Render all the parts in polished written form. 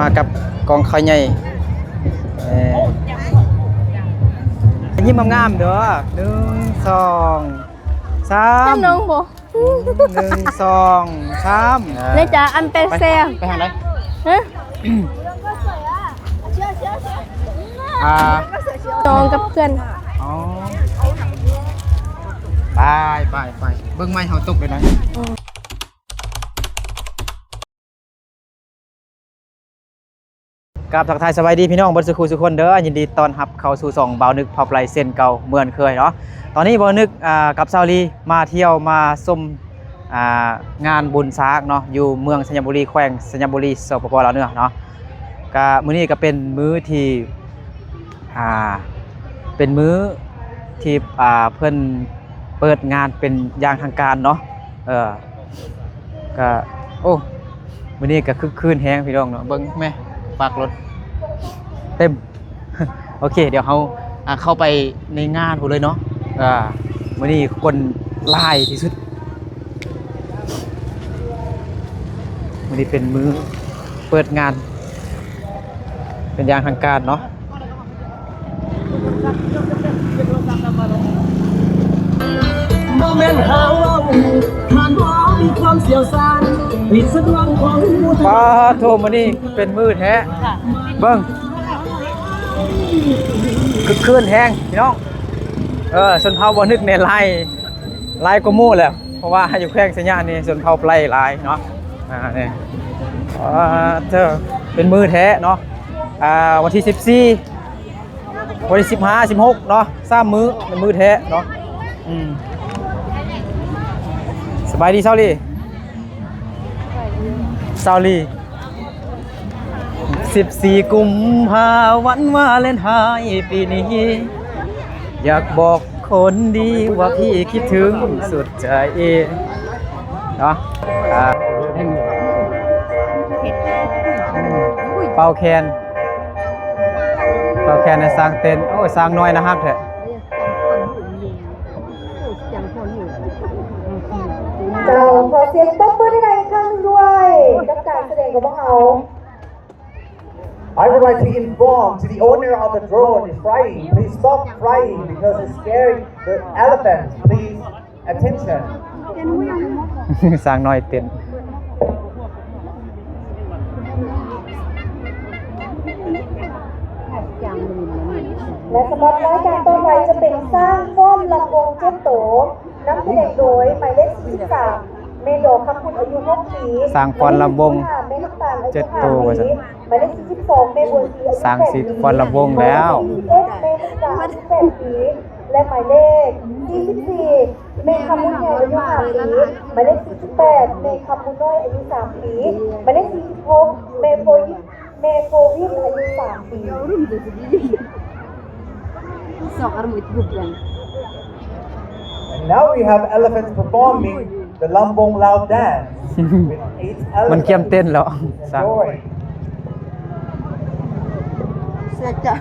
มากับกองข้าวใหญ่ยิ้มงามๆเด้อ1 2 3น้องบ่1 2 3เลยจ้ะอันเป็นแซ่บไปทางไหนฮะน้องกับเพื่อนอ๋อไปเบิ่งไม้เฮาตกเลยนะกับทักทายสวัสดีพี่น้องบนสุขุสุคนเด้อยินดีต้อนรับเข้าสู่2บ่าวนึกพอปลายเส้นเก่าเหมือนเคยเนาะตอนนี้บ่าวนึกกับซาวลีมาเที่ยวมาชมงานบุญซากเนาะอยู่เมืองสัญญบุรีแขวงสัญญบุรีสปปลาวเนาะก็มื้อนี้ก็เป็นมื้อที่เป็นมื้อที่เพิ่นเปิดงานเป็นอย่างทางการเนาะก็โอ้มื้อนี้ก็คึกคืนแฮงพี่น้องเนาะเบิ่งแม่ปากรถเต็ม โอเคเดี๋ยวเราเข้าไปในงานพุ่นเลยเนาะมื้อนี้คนหลายที่สุดมื้อนี้เป็นมื้อเปิดงานเป็นอย่างทางการเนาะโมเมนต์หาว่าผ่านว่ามีความเสียวซ่านผิดสักวังของผู้ท ป้าโทรมานี่เป็นมือแท้เบิ้งคือคืนแห้งพี่น้องส่วนเผาบ่นึกในลายก็มู่แหละเพราะว่าอยู่แข้งสัญญาณนี่ส่วนเผาไล่ลายเนาะนี่เธอเป็นมือแท้เนาะวันที่14วันที่15 16เนาะ3มื้อเป็นมือแท้เนาะสบายดีเซาลี14 กุมภาพันธ์วาเลนไทน์ปีนี้อยากบอกคนดีว่าพี่คิดถึงสุดใจเนาะเป่าแคนในสร้างเต็นโอ้ยสร้างน้อยนะครับแท้ขอเสียงตบมือให้อีกครั้งด้วยกับการแสดงของพวกเรา I would like to inform to the owner of the drone is flying. Please stop flying because it's scaring the elephant. Please attention. สร้างน้อยเต็นและสำหรับรายการต่อไปจะเป็นสร้างฟ้อมลำวงเจ็ดโตนำแสดงโดยหมายเลข43เมโดคำพูดอายุ6 ปีสร้างฟ้อนลำวงเมลูกตาลอายุ เจ็ดโต 5 ปีหมายเลข42เมบุญศรีอายุ สร้างสิฟ้อนลำวงแล้ว เมลูกตาลอายุ8 ปีและหมายเลข44เมคำมุนใหญ่อายุ5 ปีหมายเลข48เมคำมุนน้อยอายุ3 ปีหมายเลข46เมโฟวินอายุ3 ปี And now we have elephants performing the Lambong Lao dance with 8 มัน elephants. เกี่ยมเต้นแล้วสร้าง Enjoy. เสร็จจ้ะ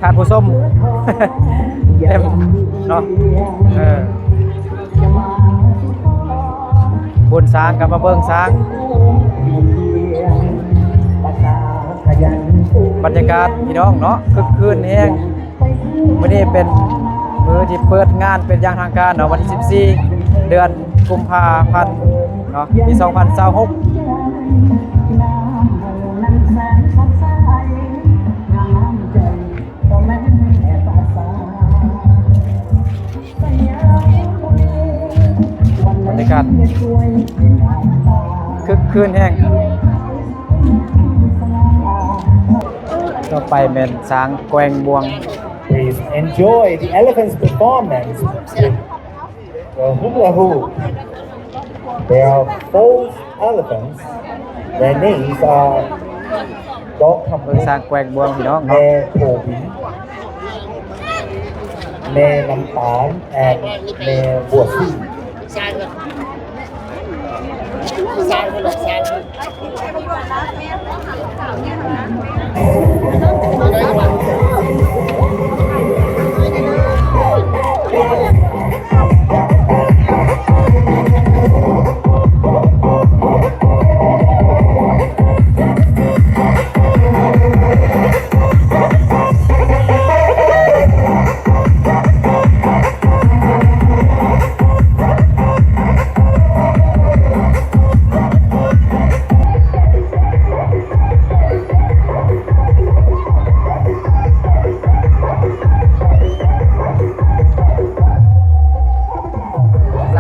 ทานผู้ส้ม เต็มเนาะบุญสร้างกับมาเบิ่งสร้างบรรยากาศพี่น้องเนาะคึกคืนแห้งวันนี้เป็นมื้อที่เปิดงานเป็นอย่างทางการเนาะวันที่14 เดือนกุมภาพันธ์เนาะปี2026บรรยากาศคึกคืนแห้งต่อไปเป็นช้างแกว่งบวง Please enjoy the elephant's performance with the hula hoop. There are 4 elephants. Their names are Dog เบิ่งช้างแกว่งบวงพี่น้องเนาะ Mare Povin. แม่น้ำตาล and แม่บัวซี่ สร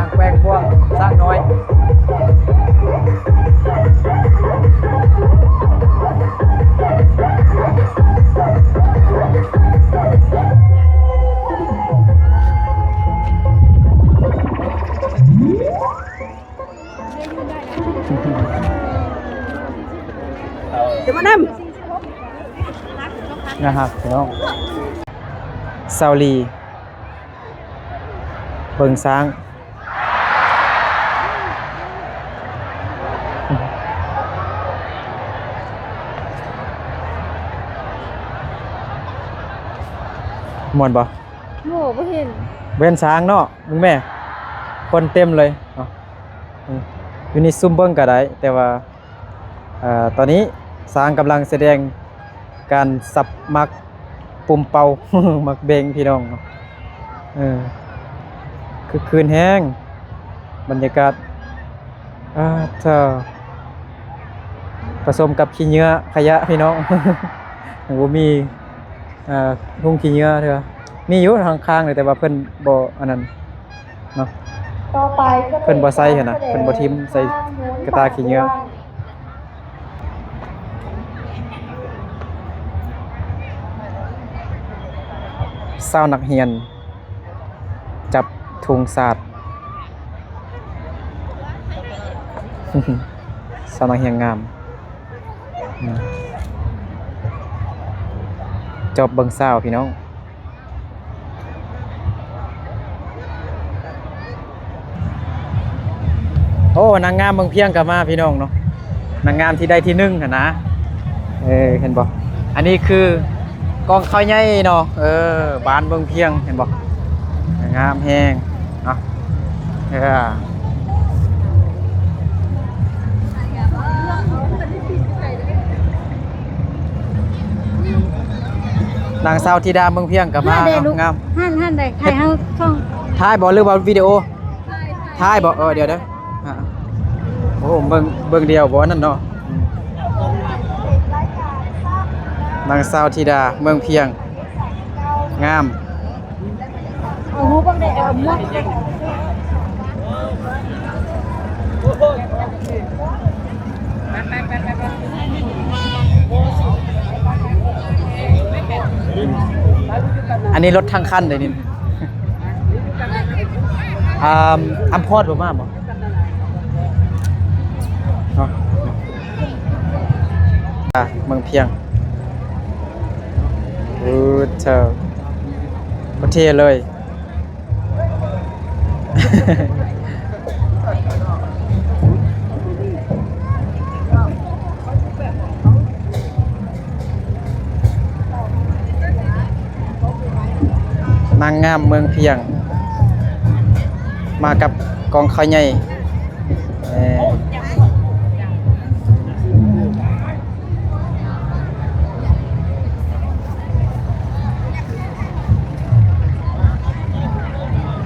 ้างแปลงพวกสร้างน้อยนะครับพี่น้องซาลีเบิงช้างม่วนบ่ โง่บ่เห็น เว้นช้างเนาะมึงแม่คนเต็มเลยเนาะอยู่นี่ซุ่มเบิ่งก็ได้แต่ว่าตอนนี้ช้างกำลังแสดงการสับมักปุ่มเป่า มักเบงพี่น้องเนาะคือคืนแห้งบรรยากาศเธอผสมกับขี้เหงื่อขยะพี่น้อง บ่มีทุ่งขี้เหงื่อเถอะมีอยู่ทางข้างเลยแต่ว่าเพิ่นบ่อันนั้นเนาะ ต่อไปจะ เพิ่นบ่ใส่หั่นน่ะเพิ่นบ่ทิ่มใส่กระตาขี้เหงื่อเศร้านักเรียนจับถุงศาสตร์ เศร้านักเรียนงามจบเบิ่งเศร้าพี่น้องโอ้นางงามเบิ่งเพียงกลับมาพี่น้องเนาะนางงามที่ได้ที่1หั่นนะเห็นบ่อันนี้คือกองข้าวใหญ่เนาะบ้านเบิ่งเพียงเห็นบ่งามแฮงเนาะนางสาวธิดาเมืองเพียงกลับมาเนาะงาม หั่นได้ใครเฮาท่อง ถ่ายบ่หรือว่าวิดีโอถ่ายบ่เดี๋ยวโอ้เบิ่งเดียวบ่นั่นเนาะนางสาวธิดาเมืองเพียงงาม โอ้โหบ่ได้เอาหมวก อันนี้รถทางคันเลยนี่อัมพอดบ่มาบ่เนาะเมืองเพียงเธอประเทศเลย นางงามเมืองเพียงมากับกองข้าวใหญ่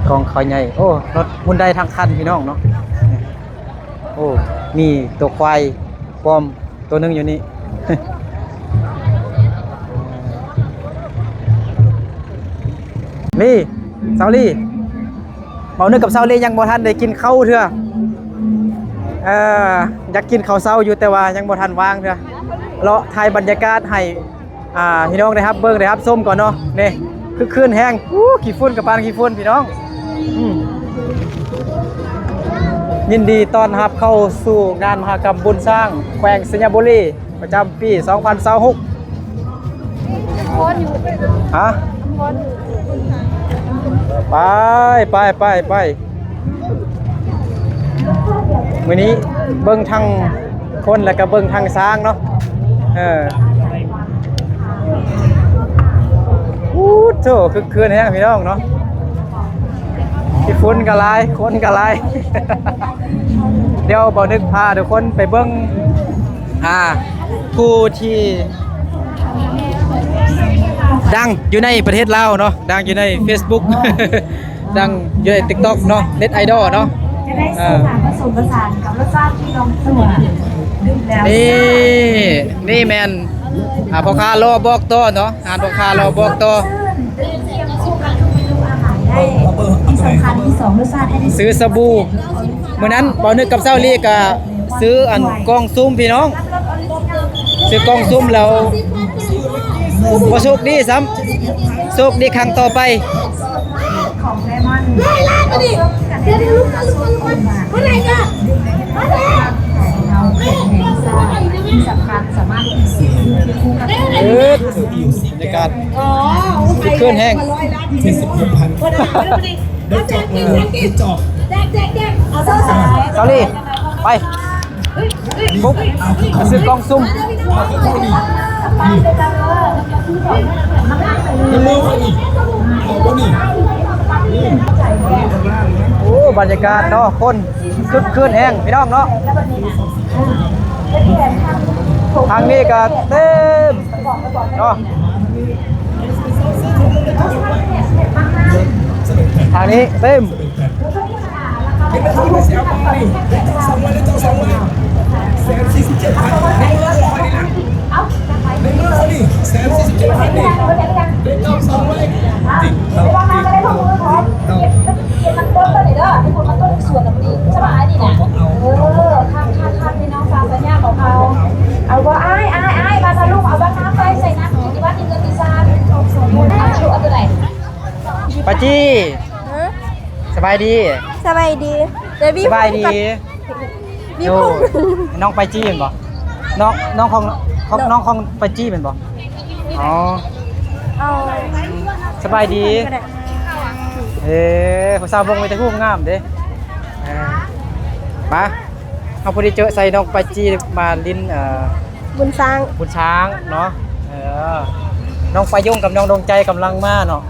กองข้าวใหญ่โอ้รถหุ่นได้ทางคันพี่น้องเนาะโอ้มีตัวควายปอมตัวนึงอยู่นี่ ลี่เซาลี่เมาเนื้อกับเซาลี่ยังบ่ทันได้กินข้าวเถอะอยากกินข้าวเช้าอยู่แต่ว่ายังบ่ทันวางเถอะเลาะถ่ายบรรยากาศให้พี่น้องได้ครับเบิ่งได้ครับส้มก่อนเนาะนี่คือคืนแห้งขี้ฝุ่นกับปานขี้ฝุ่นพี่น้องยินดีต้อนรับเข้าสู่งานมหกรรมบุญสร้างแขวงสัญญบุรีประจำปี 2026ฮะ ไปมื้อนี้เบิ่งทางคนแล้วก็เบิ่งทางช้างเนาะโธ่คึกคืนแฮงพี่น้องเนาะที่ฝุ่นก็หลายคนก็หลาย เดี๋ยวบ่นึกพาทุกคนไปเบิ่งผู้ที่ดังอยู่ในประเทศลาวเนาะดังอยู่ใน Facebook ดังอยู่ใน TikTok เนาะ Net Idol เนาะ จะได้สื่อสารผสมผสานกับรสชาติที่ลงตัวดื่มแล้ว นี่แมนพ่อค้ารอบอกต่อเนาะพ่อค้ารอบอกต่อ เทียมคู่กับทุกเมนูอาหารได้ที่สำคัญที่2รสชาติให้ได้ ซื้อสบู่มื้อนั้นบ่นึกกับเซาลีก็ซื้ออันกล้องซูมพี่น้องซื้อกล้องซูมแล้วบ่โชคดีซ้ำโชคดีครั้งต่อไป ของเลมอนเดี๋ยวลูกเมื่อไหร่ก็เราเป็นแมงซ่าที่สำคัญสามารถซื้อคู่กับบ รรยากาศคือเคลื่อนแห้ง เซาลีไปปุ๊บมาซื้อกล้องซูมโอ้บรรยากาศเนาะคนคึกคืนแห้งพี่น้องเนาะทางนี้ก็เต็มเนาะทางนี้เต็มเอาว่าไอ้มาทะลุเอาบ้างน้ำไปใส่น้ำที่วัดที่เกินที่ซานเอาชุดเอาตัวไหน ปาจี้สบายดี สบายดีเดี๋ยวพี่ สบายดี พี่ โอ้ พูด น้องไปจี้เป็นบ่น้องของไปจี้เป็นบ่อ๋อ เอา สบายดี ก็ได้ ผู้สาววงไปแต่ผู้งามเด้มาเอาพอดีเจอใส่น้องไปจี้มาลิ้นบุญสร้าง บุญช้างเนาะน้องไปยุ่งกับน้องดวงใจกำลังมาเนาะ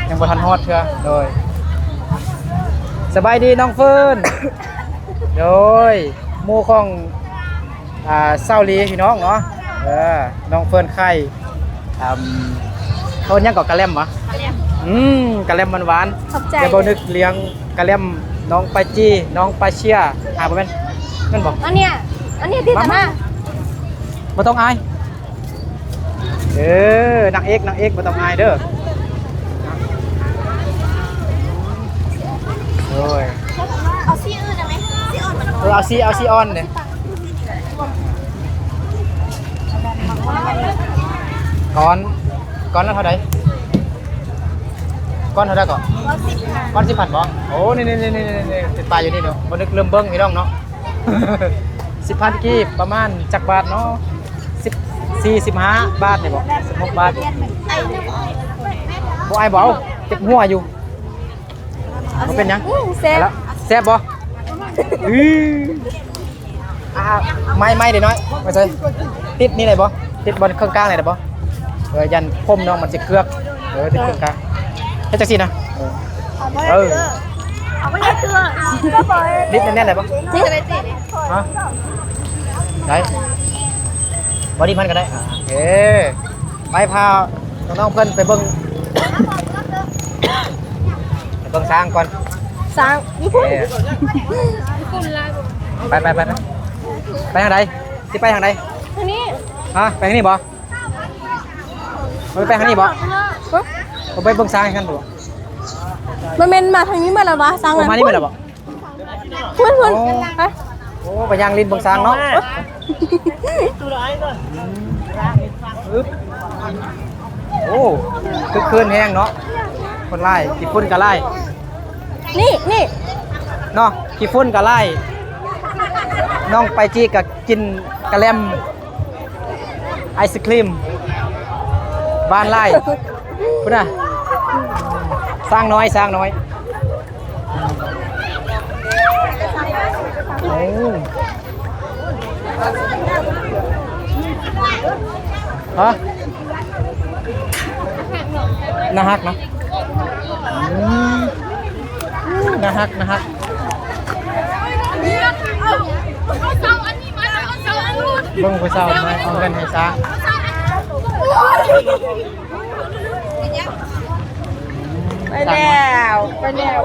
ยังบ่ทันฮอดเถื่อโดยสบายดีน้องเฟิร์น โดยหมู่ของเศร้าลีพี่น้องเนาะน้องเฟิร์นไข่เขายังกับกะแลมวะกะแลมหวาน ขอบใจ เดี๋ยวบ่นึกเลี้ยงกะแลมน้องปาจีน้องปาเชียบ่แม่นนั่นบ่ อันเนี้ยที่ตาหน้า บ่ต้องอายนางเอกบ่ต้องอายเด้อโอ้ย เอาซี่อื่นได้ไหมซี่อ่อนมัน เอาซีออนเนี่ยก้อนละเท่าไหร่ก้อนเท่าไหร่ก่อนก้อน10,000บ่โอ้นี่ติดปลายอยู่นี่เนาะบ่นึกเริ่มเบิ่งพี่น้องเนาะ 10,000กีบประมาณจักบาทเนาะ15บาทนี่บ่16บาทบ่อายบ่เอาเจ็บหัวอยู่บ่เป็นหยัง แซ่บ แล้วแซ่บบ่ไม่เดี๋ยวน้อยไม่ใช่ติดนี่เลยบ่ติดบนเครื่องกลางเลยได้บ่ยันพรมน้องมันสิเกือกติดเครื่องกลางเฮ็ดจังซี่นะเอาไม่ได้เตือก็ปล่อย นิดแน่นๆเลยบ่ ที่อะไรติด ฮะได้บอดี้พันก็ได้ไปพาน้องเพิ่นไปเบิ่งช้างก่อน สร้างพี่พูด ไปทางใดสิไปทางใด ทางนี้ ฮะไปทางนี้บ่ไปทางนี้บ่ไปเบิ่งช้างกันบ่ มันเป็นมาทางนี้มาแล้ววะสร้าง มานี่มาแล้วบ่ พูดฮะ โอ้ไปย่างลิ้นเบิ่งช้างเนาะโอ้คือคืนแห้งเนาะคนไล่ขี้ฝุ่นก็ไล่ นี่ เนาะขี้ฝุ่นก็ไล่น้องไปจีก็กินกะแลมไอศครีมบ้านไล่พุ่นน่ะ สร้างน้อยสร้างน้อยโอ้ฮะน่าฮักเนาะน่าฮักน่าฮักเบิ่งผู้สาวมาเอาเงินให้ซะไปแล้วไปแล้ว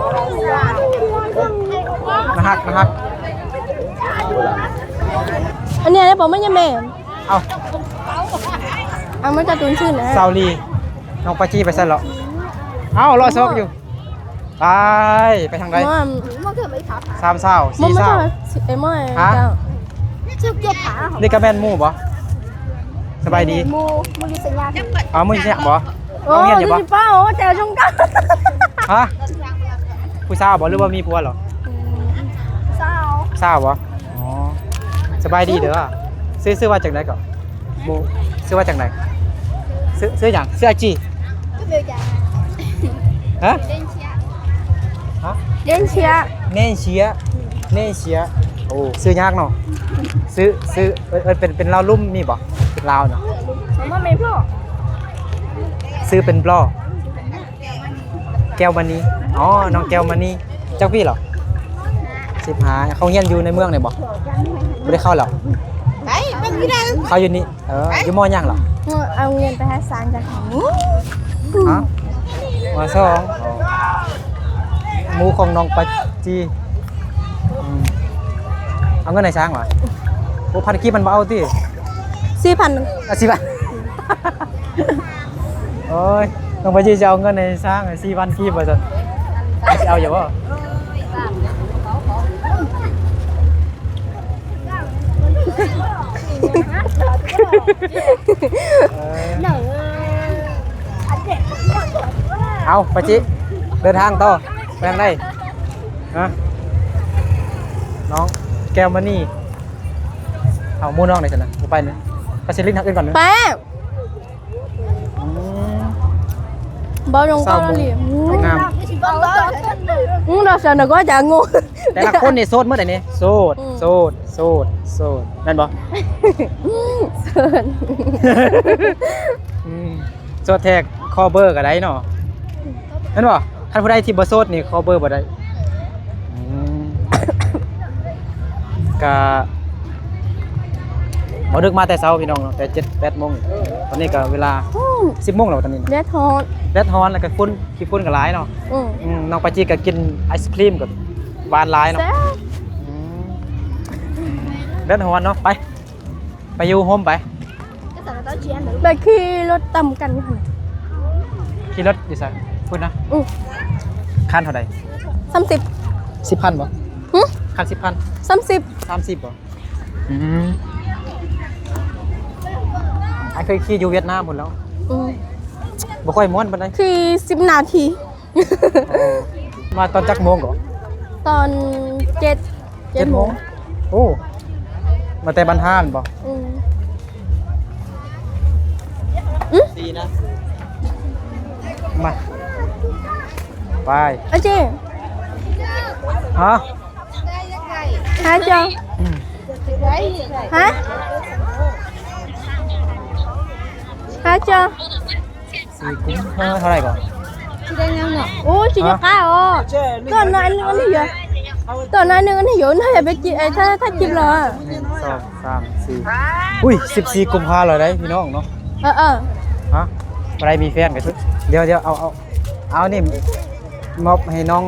น่าฮักน่าฮัก อันนี้ได้บอกไม่ยังแม่ เอา เอามันจะตุนชื่นนะ ซาวลีน้องปาจี้ไปซะเหรอเอารอซอกอยู่ไปทางใด มันคือไม่ทับ สามเศร้า มัน สี่ ไม่ เศร้า ใช่ไอ้ม่อย ฮะ ชื่อเกียร์ขา นี่ก็แม่นหมู่บ่สบายดี มูยูสัญญา เอามึงสิบ่ โอ้ เอาเงียบอยู่ ย บ่ เป้าแจวชงกัน ฮะผู้สาวบ่หรือว่ามีผัวเหรอ สาว สาวบ่อ๋อสบายดีเด้อซื้อว่าจากไหนก่อนหมู่ซื้อว่าจากไหนซื้อหยังซื้ออาจี ก็เบียร์ใหญ่ ฮะ เล่นเชียร์ เนเชียโอ้ซื้อยากเนาะซื้อเป็นลาวลุ่มนี่บ่เป็นลาวเนาะ มันไม่พ่อ ซื้อเป็นปลอแก้วมณีอ๋อน้องแก้วมณีจักพี่เหรอ15เขาเฮียนอยู่ในเมืองนี่บ่บ่ได้เข้าหรอ ไอ้เป็นพี่ดัง เขาอยู่นี่อยู่มอยังเหรอ เอาเงินไปให้สารจากไหน ฮะมอ2หมูของน้องปัจจีเอาเงินไหนช้างเหรอโอ้พันกี้มันบ่เอาติ 4,000 อ่ะ10 บาทโอ้ยน้องปัจจีจะเอาเงินไหนช้าง4,000กี้บ่ซั่นสิเอาอยู่บ่เอาปะจิเดินทางต่อไปทางใดฮะน้องแก้วมานี่เอาหมู่น้องไหนกันนะไปเนี่ยไปเซลินทางอื่นก่อนนะ แป้งบอลงกองเลย งาม เราจะนึกว่าจะงู แต่ละคนนี่โสดเมื่อไหร่นี่โสดนั่นบ่โสดแท็กคอเบอร์ก็ได้เนาะนั่นบ่คันผู้ใดที่บ่โสดนี่คอเบอร์บ่ได้ก็บ่ดึกมาแต่เช้าพี่น้องเนาะแต่ 7-8 โมงตอนนี้ก็เวลา 10 โมงแล้วตอนนี้ เลือดทอด แดดฮ้อนแล้วก็ฝุ่นขี้ฝุ่นก็หลายเนาะน้องปาจีก็กินไอศครีมกับหวานหลายเนาะแดดฮ้อนเนาะไปอยู่โฮมไป แบบขี่รถต่ำกันค่ะ ขี่รถอยู่ไสพูดนะคันเท่าใด 30 10,000บ่คัน 10,000 30 30บ่ไอ้เคยขี่อยู่เวียดนามหมดแล้วบ่ค่อยม่วนปานใด ขี่10 นาที มาตอนจักโมงก่อน ตอน7 โมง โอ้มาแต่บ้านห้านบ่ดีนะมาไป อาเจ๊ ฮะ ฮะเจ้าฮะฮะเจ้า 4 กุมภาเท่าไหร่ก่อน โอ้ชิจะก้าอ๋อตอนนั้นนึงอันนี้เยอะตอนนั้นนึงอันนี้เยอะน่าจะไปจิถ้าจิบเหรอ 1 2 3 4อุ้ย14 กุมภาเลยได้พี่น้องเนาะ ฮะอะไรมีแฟนกันทุกเดี๋ยวเอานี่มอบให้น้อง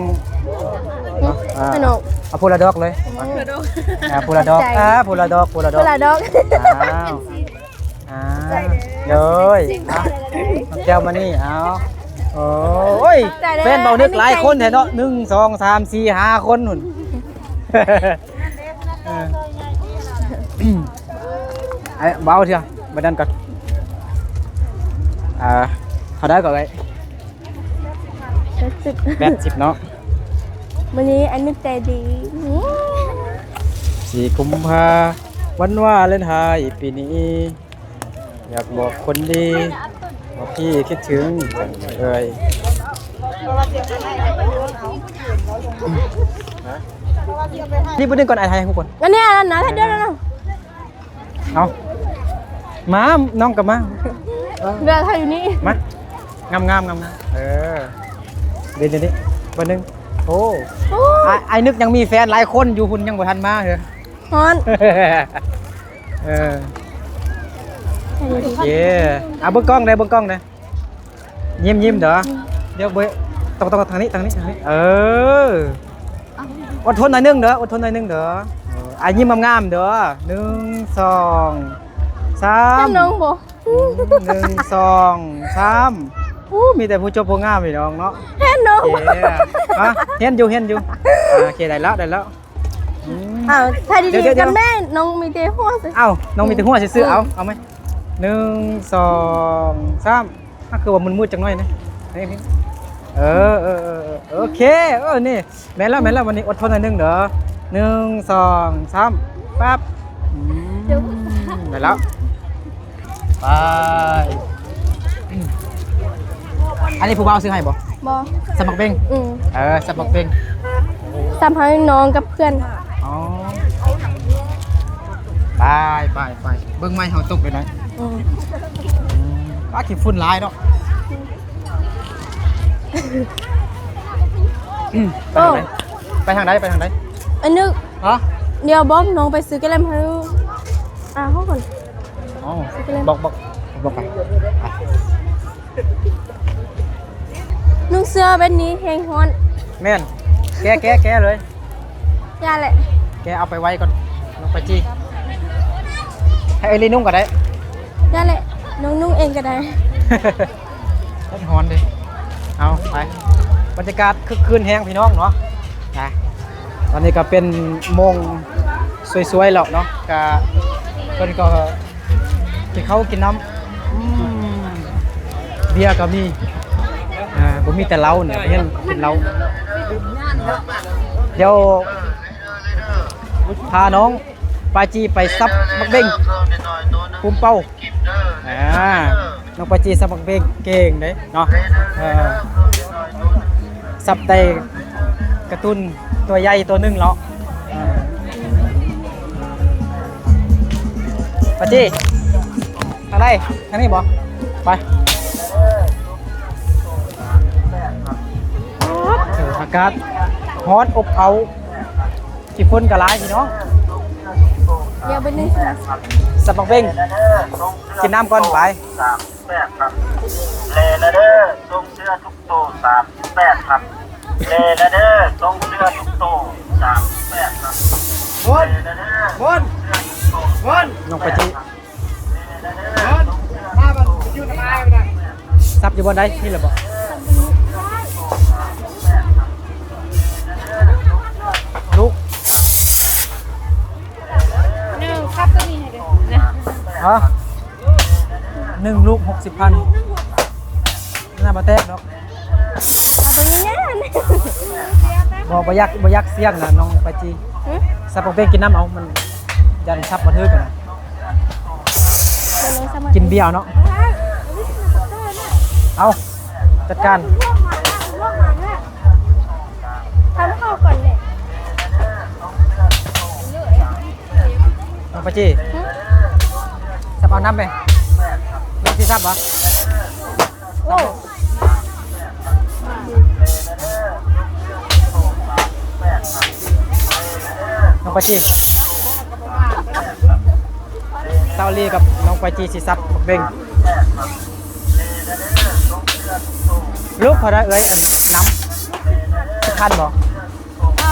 เนาะ ให้น้อง เอาพูละดอกเลยพูละดอกพูละดอก เวลาดอก อ้าวเลยแก้วมานี่เอาโอ้ยแฟนเบานึกหลายคนแท้เนาะ1 2 3 4 5 คนหุ่นเบาเถอะบัดนั้นก่อนเขาได้ก่อนไง80เนาะ วันนี้อันนึกใจดี 4 กุมภาวันวาเลนไทน์ปีนี้อยากบอกคนดีว่าพี่คิดถึงจังเลย นี่พูดถึงก่อนไอ้ไทยทุกคน อันเนี้ยนะถ้าเดินนะ เอามาน้องกลับมา เรือไทยอยู่นี่ มางามเออเดี๋ยวนี้วันนึงโอ้ไอ้นึกยังมีแฟนหลายคนอยู่คุณยังบ่ทันมาเหรอ ฮอน เออโอเคเอาเบิ้งกล้องได้เบิ้งกล้องได้ยิ้มเด้อเดี๋ยวเบิ้งต้องทางนี้เอออดทนหน่อยนึงเด้อไอ้ยิ้มงามๆเด้อ1 2 3 น้องบ่ 1 2 3มีแต่ผู้จบผู้งามพี่น้องเนาะ เห็นน้อง โอเคเห็นอยู่โอเคได้แล้วอ้าวถ้าดีๆกันแม่น้องมีเตะหัวสิ เอ้าน้องมีแต่หัวซื้อเอาไหม1 2 3คือว่ามันมืดจังหน่อยนะนี่โอเคนี่แม่นแล้ววันนี้อดทนหน่อยนึงเด้อ1 2 3ปั๊บได้แล้วไปอันนี้ผู้บ่าวซื้อให้บ่ บ่ สมัครเบ่งสมัครเบ่ง ซ้ำให้น้องกับเพื่อน อ๋อไปเบิ่งไม้เฮาตกเลยนะว่าขี้ฝุ่นหลายเนาะไปทางใดอันนึก ฮะ เดี๋ยวบอกน้องไปซื้อกระเลมให้เขาก่อน อ๋อบอกไป นุ่งเสื้อแบบนี้แห้งฮ้อน แม่นแกเลย ย่าแหละ แกเอาไปไว้ก่อนลงไปจี้ให้เอลีนุ่งก็ได้ ย่าแหละน้องนุ่งเองก็ได้ ต้นฮอนดิเอาไปบรรยากาศคึกคืนแห้งพี่น้องเนาะนะตอนนี้ก็เป็นโมงสวยๆแล้วเนาะก็เพิ่นก็กินข้าวกินน้ำเบียร์ก็มีผมมีแต่เหล้าเนี่ยเพิ่นกินเหล้าเดี๋ยวพาน้องปาจีไปซับมักเบ้งปุ้มเป้าน้องปาจีซับมักเบ้งเก่งเด้เนาะซับได้กระตุ้นตัวใหญ่ตัวนึงเนาะปาจีทางไหนทางนี้บ่ไปอากาศร้อนอบเอาที่ฝนกระไรพี่น้อง เดี๋ยวไปนึ่ง สับปังเบ้งกินน้ำก่อนไป 38ครับเลนะเด้อทรงเสื้อทุกโต38ครับเลนะเด้อทรงเสื้อทุกโต38ครับเลนะเด้อบนน้องปะจีซับอยู่บนได้นี่แหละบ่ลูกครับตัวนี้ให้เด้อ 1 ลูก 60,000น่าบ่แตกเนาะ เอาตัวนี้เนี่ย บ่ยักเสี่ยงนะน้องปะจีซับปังเบ้งกินน้ำเอามันยันซับบ่ทึกนะกินเบียร์เนาะเอาจัดการ ทำข้าวก่อนเลย น้องปะจีซับเอาน้ำไปน้องที่ซับเหรอ โอ้ น้องปาจีเซาลีกับน้องปาจีสิซับเบ่งลูกพอได้เอ้ยอันน้ำ10,000บ่ เอา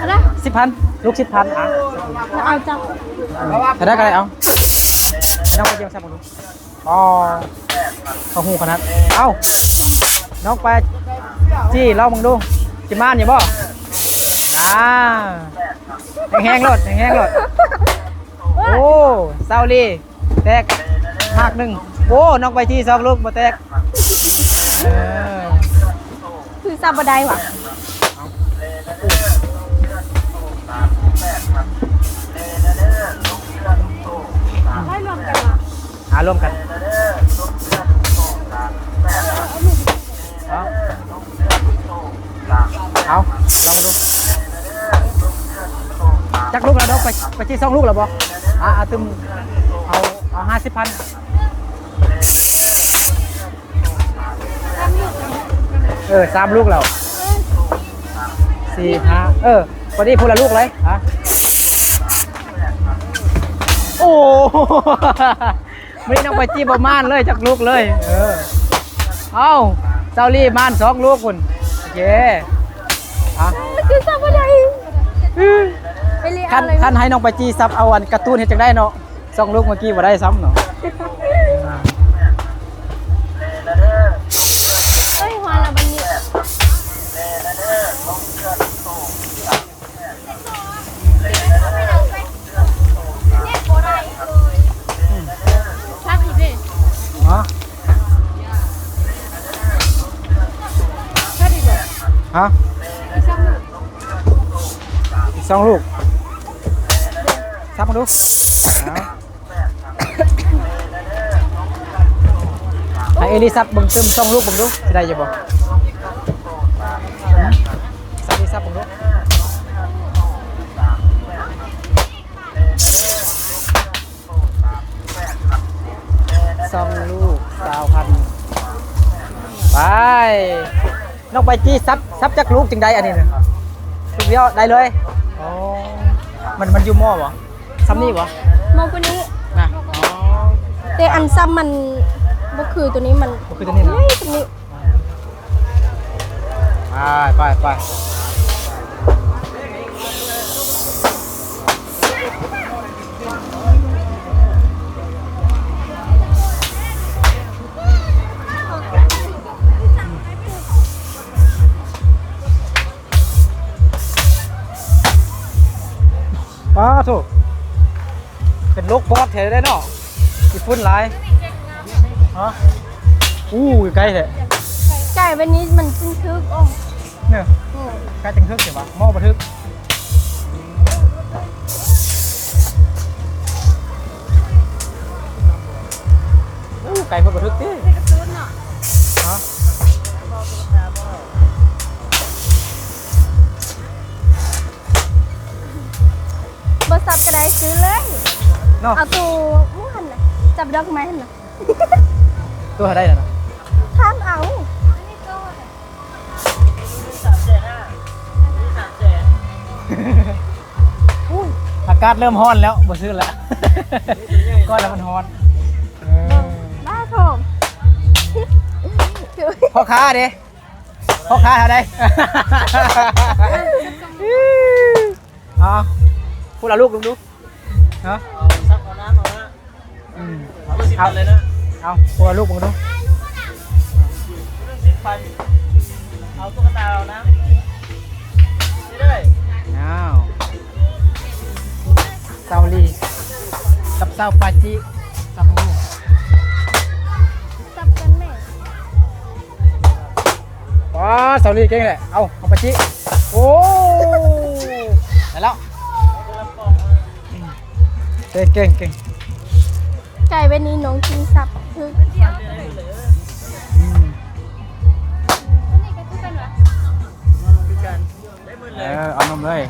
อะไร 10,000ลูก10,000อ่ะ เอาจัง ถ้าได้ก็ได้เอาน้องปาจีมาซับบ่ลูกอ๋อเขาหูขนาดเอ้าน้องปาจีเล่ามึงดูจิม่านอยู่บ่แห้งๆรถโอ้เซาลีแตกมากหนึ่งโอ้น้องไปที่2 ลูกมาแตกคือซาบะไดว่ะให้รวมกันว่ะ หารวมกัน เอาลองดูจักลูกแล้วเด้อไปที่2ลูกแล้วบ่เอาตึมเอา50,0003ลูกแล้ว4 5พอดีพูดละลูกเลยโอ้ไม่ต้องไปจี้ประมาณเลยจักลูกเลยเอาเจ้าลี่ม่าน2ลูกคุณโอเคคือซับอะไรไปเรียนอะไร ขั้นให้น้องไปจี้ซับเอาอันการ์ตูนเห็นจังได้เนาะ2ลูกเมื่อกี้บ่ได้ซ้ำเนาะ เฮ้ยหัวละบันนี้ชักอีกดิชักอีกเหรออีก2ลูกซับมาดูให้เอลิซับเบิ่งเติม2ลูกเบิ่งดูสิได้อยู่บ่ซับอีซับเบิ่งดู2ลูก20,000ไปน้องไปจี้ซับจักลูกจึงได้อันนี้น่ะลูกเดียวได้เลยอ๋อมันอยู่หม้อบ่ซ้ำนี่บ่มองคนนี้ นะแต่อันซ้ำมันก็คือตัวนี้มัน ก็คือตัวนี้นะ ตัวนี้ไปถูกเป็นโรคปอดแถวได้เนาะที่ฟุ้นหลายใกล้แท้ ไก่วันนี้มันจึงทึกโอ้ เนี่ยใกล้จังทึกเสียวะหม้อบันทึกไก่พวกบันทึกดิบริษัทกระไดซื้อเลยเอาตัวม้วนน่ะจับดอกไม้น่ะ ตัวได้แล้วนะ ท่านเอาอากาศเริ่มร้อนแล้วบ่ซื้อแล้วก็แล้วมันร้อนบ้าโถม พ่อค้าเด้พ่อค้าเท่าใดพูดละลูกดูฮะซักเอาน้ำเอานะเอาเลยนะเอาพูดละลูกมึงดูเอาตุ๊กตาเอานะนี่ด้วยเซาลีกับเซาปาจิซับลูกซับกันแม่เซาลีเก่งแหละเอาปาจิโอ้ได้แล้วเก่งไก่วันนี้น้องกินซับคือเอานมเลย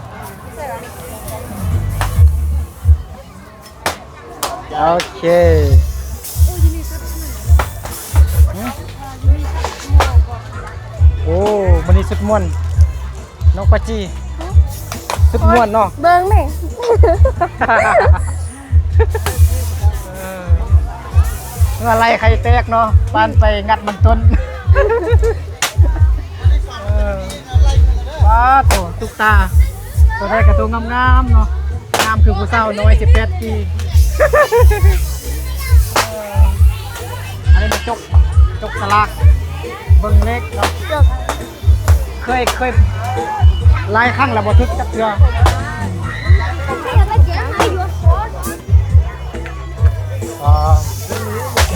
โอเคโอ้มันนี่สุดม่วนน้องปาจีสุดม่วนเนาะเบิ้งแม่อะไรใครแตกเนาะปานไปงัดมันต้นว้าตัวตุ๊กตาตัวแรกกับตัวงามๆเนาะงามคือผู้สาวน้อย18 ปีอันนี้มันจกสลากเบิ่งเล็กเนาะเคยหลายครั้งแล้วบ่ทึกจักเทื่อ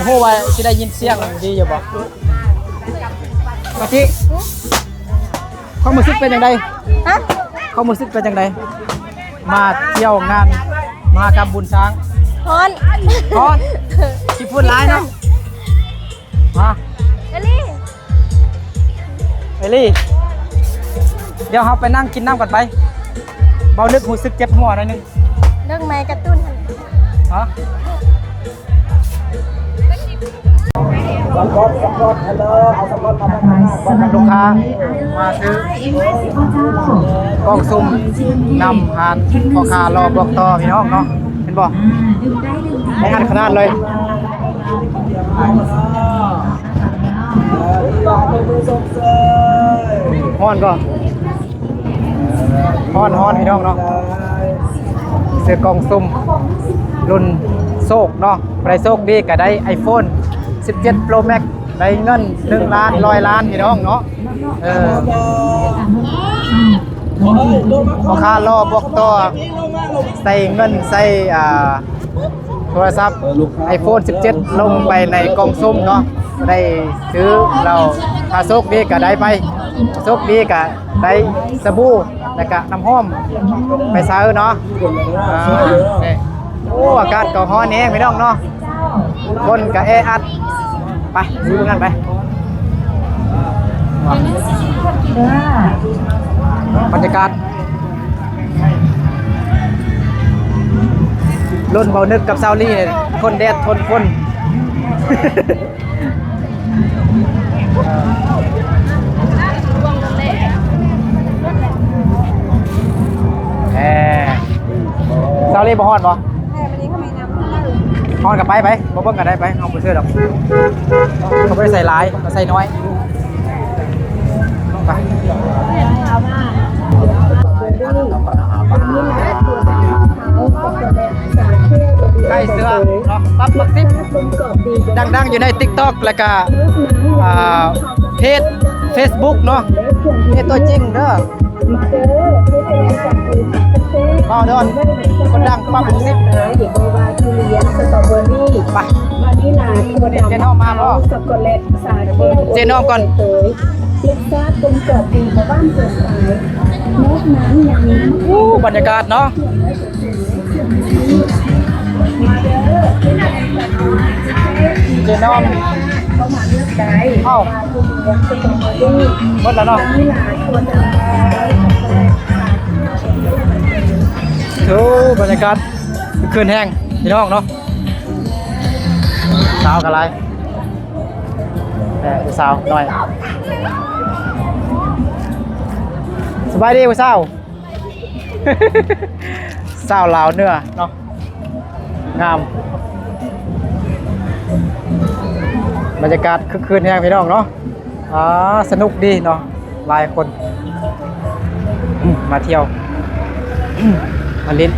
โหว่าสิได้ยินเสียงดีอยู่บ่ปาจิความรู้สึกเป็นจังไดฮะความรู้สึกเป็นจังไดมาเที่ยวงานมหกรรมบุญช้างฮอนสิพูดหลายเนาะเอลี่ เดี๋ยวเราไปนั่งกินน้ำกันไปเบานึกหูซึกเจ็บหัวหน่อยนึง เรื่องไม้กระตุ้น ฮะ สังกตฮัลโหลเอาสังกตมาพัฒนาก่อน ลูกค้ามาซื้อกล้องซุ่มนำหานพ่อค้ารอบอกต่อพี่น้องเนาะเห็นบ่ให้หันขนาดเลยฮ้อนก็ฮ้อนพี่น้องเนาะซื้อกล้องซุ่มรุ่นโซกเนาะใครโซกดีก็ได้ iPhone 17 Pro Max ได้เงิน1 ล้าน100 ล้านพี่น้องเนาะพ่อค้ารอบอกต่อใส่เงินใส่โทรศัพท์ iPhone 17 ลงไปในกล่องซุ่มเนาะได้ซื้อเราถ้าโชคดีก็ได้ไปโชคดีก็ได้สบู่แล้วก็น้ำหอมไปซื้อเนาะนี่โอ้อากาศก็ร้อนแน่พี่น้องเนาะคนก็แออัดไปซื้อกันไปบรรยากาศรุ่นเบานึกกับซาวลี่เนี่ยทนแดดทนฝนซาวลี่บ่ฮอดบ่ฮอดกับไปบ่เบิ่งกันได้ไปเอาไปเชื่อดอกเขาไม่ได้ใส่หลายเขาใส่น้อยไปใกล้เสื้อเนาะปั๊บปักซิปดังๆอยู่ใน TikTok แล้วก็เพจ Facebook เนาะเพจตัวจริงเด้อมาเดินคนดังปั๊บปักซิปไปเจนอมมาบ่เจนอมก่อนบรรยากาศเนาะเจนอมเอ้าหมดแล้วเนาะโอ้บรรยากาศคืนแห้งพี่น้องเนาะสาวกันไรสาวหน่อยสบายดีสาวสาวลาวเนื้อเนาะงามบรรยากาศคึกคืนแห้งพี่น้องเนาะสนุกดีเนาะหลายคนมาเที่ยวมาลิ้น